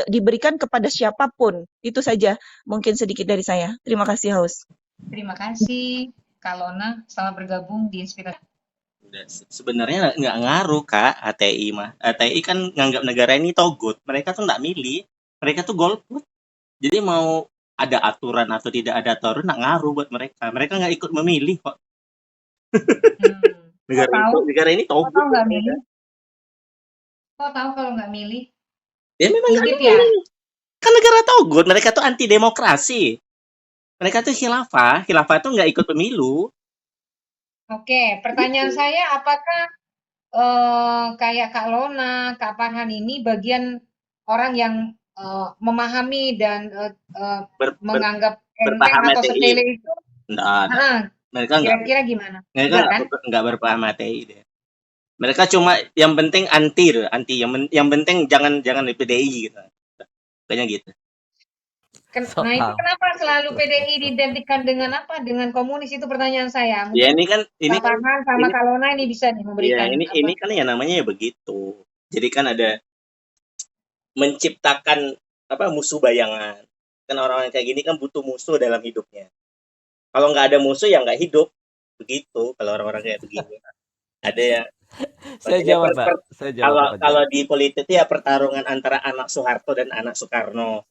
diberikan kepada siapapun. Itu saja mungkin sedikit dari saya. Terima kasih, host. Terima kasih Kak Lona, selamat bergabung di Inspirasi. Sebenarnya nggak ngaruh Kak, HTI mah. HTI kan nganggap negara ini togut. Mereka tuh nggak milih. Mereka tuh golput. Jadi mau ada aturan atau tidak ada aturan nggak ngaruh buat mereka. Mereka nggak ikut memilih kok. Negara ini Kok togut. tahu nggak milih? Kok tahu kalau nggak milih? Ya memang nggak Intip ya? milih. Kan negara togut. Mereka tuh anti demokrasi. Mereka tuh khilafah. Khilafah tuh nggak ikut pemilu. Oke, pertanyaan saya apakah kayak Kak Lona, Kak Farhan ini bagian orang yang memahami dan menganggap enteng atau HTI. sepele itu? Enggak. Mereka Kira-kira gimana? Enggak berpaham HTI deh. Mereka cuma yang penting anti. Yang penting jangan di PDI gitu. Kayaknya gitu. Nah itu kenapa selalu PDI diidentikan dengan apa? Dengan komunis, itu pertanyaan saya. Ya ini kan Kak Farhan sama Kak Lona ini bisa nih memberikan. Ya ini kan ya namanya ya begitu. Jadi kan ada menciptakan musuh bayangan. Kan orang-orang kayak gini kan butuh musuh dalam hidupnya. Kalau nggak ada musuh ya nggak hidup. Begitu kalau orang-orang kayak begini. Ada ya. Saya jawab, Pak. Kalau di politik ya pertarungan antara anak Soeharto dan anak Soekarno.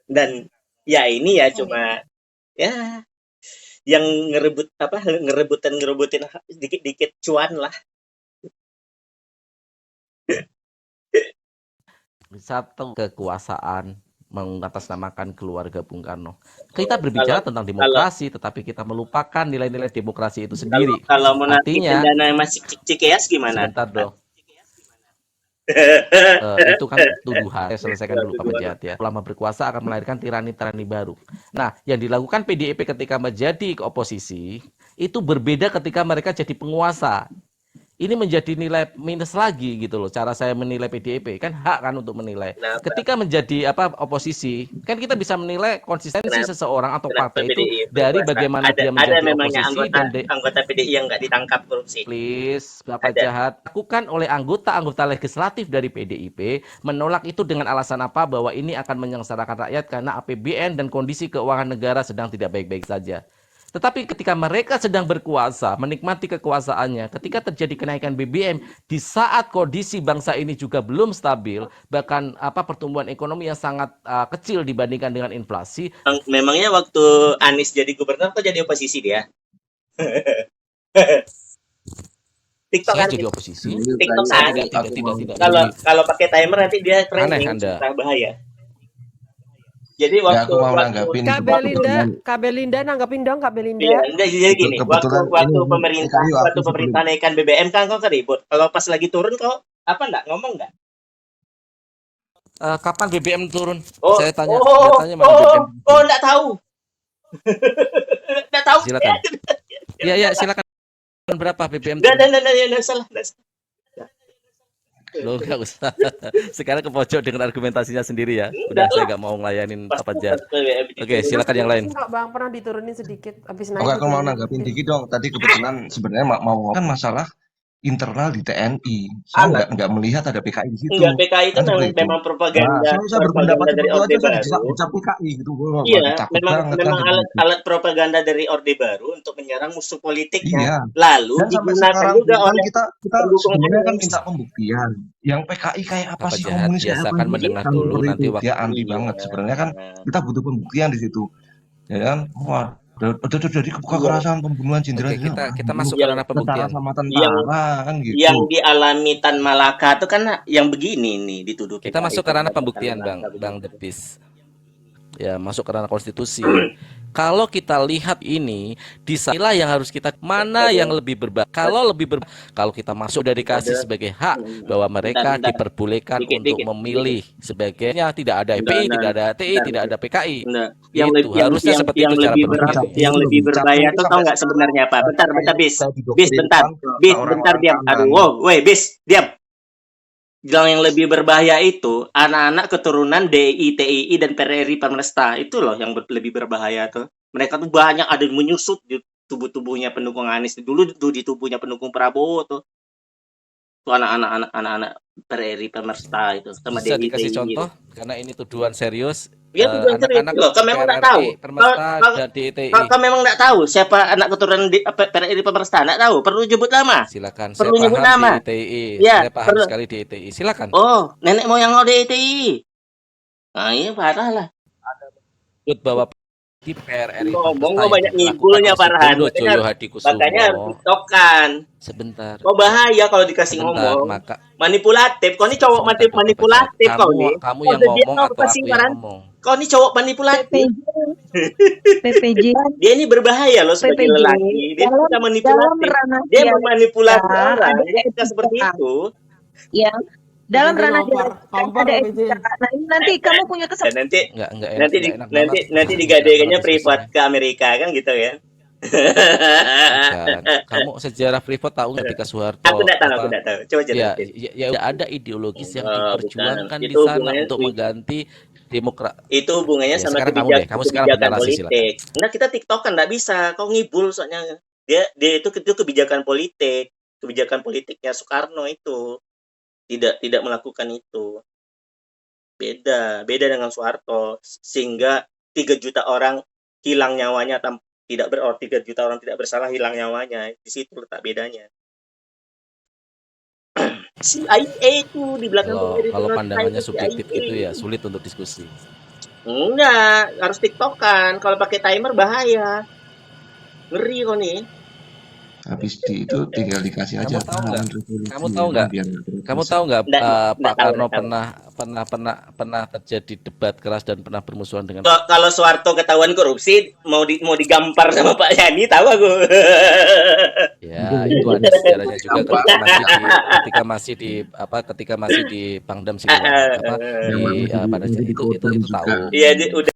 Dan ya ini ya cuma ya yang ngerebutin dikit-dikit cuan lah. Satu kekuasaan mengatasnamakan keluarga Bung Karno. Kita berbicara tentang demokrasi, tetapi kita melupakan nilai-nilai demokrasi itu sendiri. Kalau artinya dana masih Cikeas gimana? Sebentar dong. Itu kan tuduhan. Saya selesaikan dulu Pak Pejahat ya. Ulama berkuasa akan melahirkan tirani-tirani baru. Nah, yang dilakukan PDIP ketika menjadi oposisi itu berbeda ketika mereka jadi penguasa. Ini menjadi nilai minus lagi gitu loh. Cara saya menilai PDIP kan hak kan untuk menilai. Ketika menjadi oposisi, kan kita bisa menilai konsistensi seseorang atau partai itu dari bagaimana dia menjadi oposisi dan anggota PDI yang nggak ditangkap korupsi. Please, Bapak Jahat, lakukan oleh anggota legislatif dari PDIP menolak itu dengan alasan apa? Bahwa ini akan menyengsarakan rakyat karena APBN dan kondisi keuangan negara sedang tidak baik-baik saja. Tetapi ketika mereka sedang berkuasa, menikmati kekuasaannya, ketika terjadi kenaikan BBM, di saat kondisi bangsa ini juga belum stabil, bahkan pertumbuhan ekonomi yang sangat kecil dibandingkan dengan inflasi. Memangnya waktu Anies jadi gubernur kok jadi oposisi dia? TikTok saya kan jadi oposisi. TikTok tidak. Kalau pakai timer nanti dia trending, bahaya. Jadi waktu Kak Belinda nanggapin dong Kak Belinda. Iya, enggak jadi gini. Waktu pemerintah naikkan BBM kan kok ribut. Kalau pas lagi turun kok ngomong enggak? Kapan BBM turun? Saya tanya. BBM. Enggak tahu. Enggak tahu. Silakan. Iya, silakan. Berapa BBM? Enggak salah. Loh, nggak usah. Sekarang ke pojok dengan argumentasinya sendiri ya. Udah, saya nggak mau ngelayanin Pak Pejahat. Oke, silakan yang lain. Bang, pernah diturunin sedikit habis naik. Oke, aku mau nanggapin dikit dong. Tadi kebetulan sebenarnya mau kan masalah internal di TNI. Saya nggak melihat ada PKI di situ. Enggak, PKI itu memang propaganda. Saya berpendapat dari Orde Baru. Bisa PKI gitu. Iya, memang alat propaganda dari Orde Baru untuk menyerang musuh politiknya. Iya. Lalu digunakan juga oleh kita sebenarnya kan minta pembuktian. Yang PKI kayak apa sih komunis? Biasakan mendengar dulu nanti waktu. Ya anti banget sebenarnya kan kita butuh pembuktian di situ. Ya kan? Wah. Jadi kekerasan pembunuhan jenderal. Kita masuk ke ranah pembuktian. Sama tentara kan gitu. Yang dialami Tan Malaka itu kan yang begini nih dituduh. Kita masuk ke ranah pembuktian, Bang Depis. Ya, masuk ke ranah konstitusi. Kalau kita lihat ini, disinilah yang harus kita mana yang lebih berbahaya. Kalau kita masuk dari kasih sebagai hak bahwa mereka diperbolehkan untuk memilih sebagainya, tidak ada FPI, tidak ada TI, tidak ada PKI. Itu harusnya seperti itu cara berpikir. Yang lebih berbahaya itu tahu nggak sebenarnya apa? Bentar, bentar diam. Aduh, bis, diam. Yang lebih berbahaya itu anak-anak keturunan DI, TII dan PRRI Pamresta itu loh yang lebih berbahaya tuh. Mereka tuh banyak ada yang menyusup di tubuhnya pendukung Anies. Dulu di tubuhnya pendukung Prabowo tuh. Tuh anak-anak PRRI Pemersta itu sama Bisa DITI dikasih itu. contoh karena ini tuduhan serius. Dia tuduhan serius Anak-anak loh. Kau memang nggak tahu. PRRI Permesta dan DITI. Kau memang nggak tahu siapa anak keturunan PRRI Pemersta? Nggak tahu. Perlu nyebut nama. Silakan. Perlu Saya nyebut paham nama. DITI. Ya, Saya paham perlu. sekali DITI. Silakan. Oh, nenek moyang kau DITI. Nah, ini parah lah. Sebut bahwa di PRRI Ngomong Permesta kau banyak yang dilakukan ngibulnya, oleh Farhan. Sugondo Joyo Hadikusumo. Makanya harus tiktokan. Sebentar. Kau bahaya kalau dikasih Sebentar, ngomong. maka Manipulatif. Kau ini cowok sebentar, Bapak manipulatif Pejat. kau nih. Kamu Kau yang udah ngomong tahu atau apa sih, aku yang Farhan? ngomong? Kau ini cowok manipulatif. PPJ Dia ini berbahaya loh sebagai PPJ lelaki. Dia dalam bisa manipulatif. ranah Dia dialektika memanipulasi orang. ada Jadi kita seperti etika itu. yang dalam PPJ ranah ngampar, dialektika tampar ada PPJ. etika. Nah, ini nanti kamu punya Dan kesempatan. nanti Enggak nanti enak di, banget. nanti Enggak digadekannya enak privat diskusinya. ke Amerika kan gitu ya. Bukan. Kamu sejarah privat tahu nggak ketika Soeharto Aku enggak tahu, aku apa? enggak tahu. Coba Ya, jelasin. ya ada ideologis yang Bukan. diperjuangkan di Itu sana hubungannya untuk mengganti demokrat. itu hubungannya Ya, sama sekarang kamu deh. Kamu sekarang kebijakan bernarasi, silakan. politik. Nah, kita TikTokan enggak bisa. Kau ngibul soalnya. Dia itu kebijakan politik. Kebijakan politiknya Soekarno itu. Tidak melakukan itu. Beda dengan Soeharto, sehingga 3 juta orang hilang nyawanya 3 juta orang tidak bersalah hilang nyawanya. Di situ letak bedanya. CIA itu di belakang Kalau pandangannya subjektif itu ya sulit untuk diskusi. Enggak, harus TikTokan. Kalau pakai timer bahaya. Ngeri kok nih. Habis itu tinggal dikasih aja Kamu tahu nggak? Kamu tahu nggak Pak Karno pernah terjadi debat keras dan pernah bermusuhan dengan Kalau Soeharto ketahuan korupsi mau digampar sama Pak Yani, tahu aku. ya itu ada sejarahnya juga ketika masih di Pangdam Siliwangi pada itu tahu. Iya, udah